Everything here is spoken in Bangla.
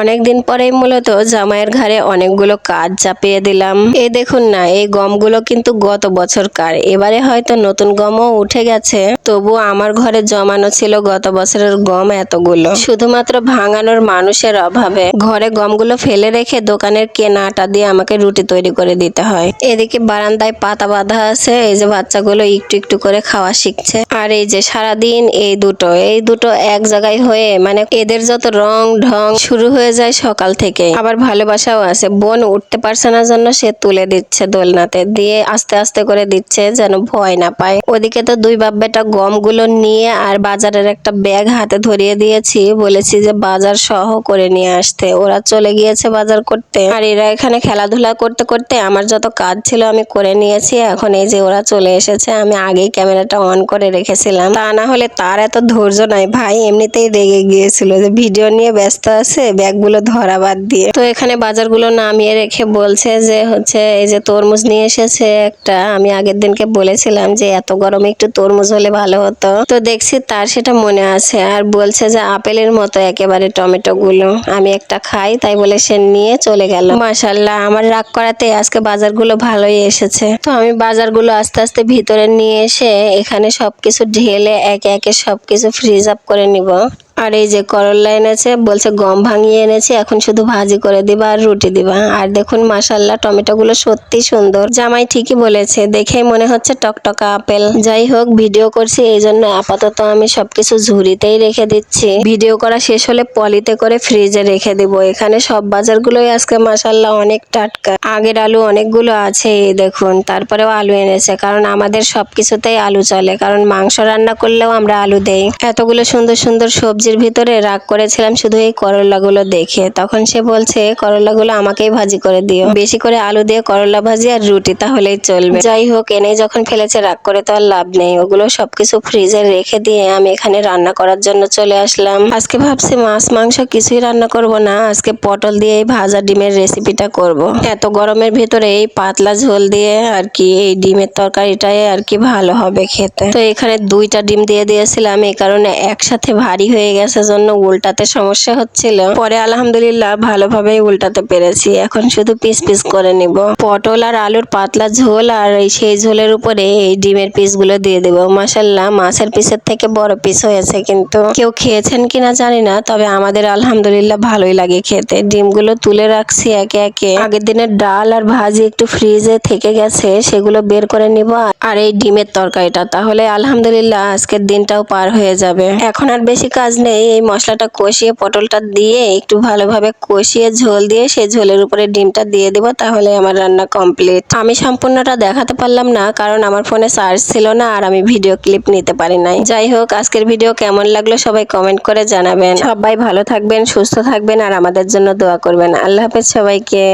অনেকদিন পরেই মূলত জামাইয়ের ঘাড়ে অনেকগুলো কাজ চাপিয়ে দিলাম। এই দেখুন না, এই গমগুলো কিন্তু গত বছরকার, এবারে হয়তো নতুন গমও উঠে গেছে, তবু আমার ঘরে জমানো ছিল গত বছরের গম এতগুলো। শুধুমাত্র ভাঙানোর মানুষের অভাবে ঘরে গমগুলো ফেলে রেখে দোকানের কেনা আটা দিয়ে আমাকে রুটি তৈরি করে দিতে হয়। এদিকে বারান্দায় পাতা বাঁধা আছে, এই যে বাচ্চাগুলো একটু একটু করে খাওয়া শিখছে। আর এই যে সারাদিন এই দুটো এক জায়গায় হয়ে, মানে এদের যত রং ঢং শুরু হয়ে যায় সকাল থেকে। আবার ভালোবাসাও আছে, বোন উঠতে পারছে না জন্য সে তুলে দিচ্ছে দোলনাতে, দিয়ে আস্তে আস্তে করে দিচ্ছে যেন ভয় না পায়। ওদিকে তো দুই বাপ বেটা গমগুলো নিয়ে আর বাজারের একটা ব্যাগ হাতে ধরিয়ে দিয়েছি, বলেছি যে বাজার সহ করে নিয়ে আসতে। ওরা চলে গিয়েছে বাজার করতে, আর এরা এখানে খেলাধুলা করতে করতে আমার যত কাজ ছিল আমি করে নিয়েছি। এখন এই যে ওরা চলে এসেছে, আমি আগেই ক্যামেরাটা অন করে রেখেছিলাম, তা না হলে তার এত ধৈর্য নাই। ভাই এমনিতেই রেগে গিয়েছিল যে ভিডিও নিয়ে ব্যস্ত আছে, ব্যাগগুলো ধরা বাদ দিয়ে। তো এখানে বাজারগুলো নামিয়ে রেখে বলছে যে এই যে তরমুজ নিয়ে এসেছে একটা। আমি আগের দিনকে বলেছিলাম যে এত গরমে একটু তরমুজ হলে ভালো হতো, তো দেখছি তার সেটা মনে আছে। আর বলছে যে আপেলের মতো একেবারে টমেটো গুলো, আমি একটা খাই, তাই বলে সে নিয়ে চলে গেল। মাশাআল্লাহ, আমার রাগ করাতে আজকে বাজারগুলো ভালোই এসেছে। তো আমি বাজারগুলো আস্তে আস্তে ভিতরে নিয়ে এসে এখানে সবকিছু ঢেলে একে একে সবকিছু ফ্রিজ আপ করে নিব। আর এই যে করল্লা এনেছে, বলছে গম ভাঙিয়ে এনেছে, এখন শুধু ভাজি করে দিবা আর রুটি দিবা। আর দেখুন মাশাআল্লাহ, টমেটোগুলো সত্যি সুন্দর। জামাই ঠিকই বলেছে, দেখেই মনে হচ্ছে টকটকা আপেল। যাই হোক, ভিডিও করছি এই জন্য আপাতত আমি সবকিছু ঝুড়িতেই রেখে দিচ্ছি। ভিডিও করা শেষ হলে পলিতে করে ফ্রিজে রেখে দিব। এখানে সব বাজারগুলোই আজকে মাশাআল্লাহ অনেক টাটকা। আগের আলু অনেকগুলো আছে, এই দেখুন। তারপরেও আলু এনেছে, কারণ আমাদের সবকিছুতেই আলু চলে, কারণ মাংস রান্না করলেও আমরা আলু দেই। এতগুলো সুন্দর সুন্দর সবজির ভিতরে রাগ করেছিলাম শুধু এই করলাগুলো দেখে। তখন সে বলছে করলাগুলো আমাকেই ভাজি করে দিও, বেশি করে আলু দিয়ে করলা ভাজি আর রুটি তাহলেই চলবে। যাই হোক, এনেই যখন ফেলেছে রাগ করে তো আর লাভ নেই। ওগুলো সবকিছু ফ্রিজে রেখে দিয়ে আমি এখানে রান্না করার জন্য চলে আসলাম। আজকে ভাবছি মাছ মাংস কিছুই রান্না করব না, আজকে পটল দিয়ে এই ভাজা ডিমের রেসিপিটা করব। এত গরমের ভিতরে এই পাতলা ঝোল দিয়ে আর কি এই ডিমের তরকারিটাই আর কি ভালো হবে খেতে। তো এখানে দুইটা ডিম দিয়ে দিয়েছিলাম, এই কারণে একসাথে ভারী হয়ে গেছে জন্য উল্টাতে সমস্যা হচ্ছিল। পরে আলহামদুলিল্লাহ ভালোভাবেই উল্টাতে পেরেছি। এখন শুধু পিস পিস করে নিব। পটল আর আলুর পাতলা ঝোল, আর সেই ঝোলের উপরে এই ডিমের পিসগুলো দিয়ে দেবো। মাশাআল্লাহ, মাছের পিসের থেকে বড় পিস হয়েছে, কিন্তু কেউ খেয়েছেন কিনা জানি না, তবে আমাদের আলহামদুলিল্লাহ ভালোই লাগে খেতে। ডিমগুলো তুলে রাখছি একে একে। আগের দিনের ডাল আর ভাজি একটু ফ্রিজে থেকে গেছে, সেগুলো বের করে নিব। আর এই ডিমের তরকারিটা, তাহলে আলহামদুলিল্লাহ আজকের দিনটাও পার হয়ে যাবে। এখন আর বেশি কাজ নেই, এই মশলাটা কষিয়ে পটলটা দিয়ে একটু ভালোভাবে কষিয়ে ঝোল দিয়ে সেই ঝোলের উপরে ডিমটা দিয়ে দেবো, তাহলে আমার রান্না কমপ্লিট। আমি সম্পূর্ণটা দেখাতে পারলাম না, কারণ আমার ফোনে চার্জ ছিল না আর আমি ভিডিও ক্লিপ নিতে পারি নাই। যাই হোক, আজকের ভিডিও কেমন লাগলো সবাই কমেন্ট করে জানাবেন। সবাই ভালো থাকবেন, সুস্থ থাকবেন, আর আমাদের জন্য দোয়া করবেন। আল্লাহ হাফেজ সবাইকে।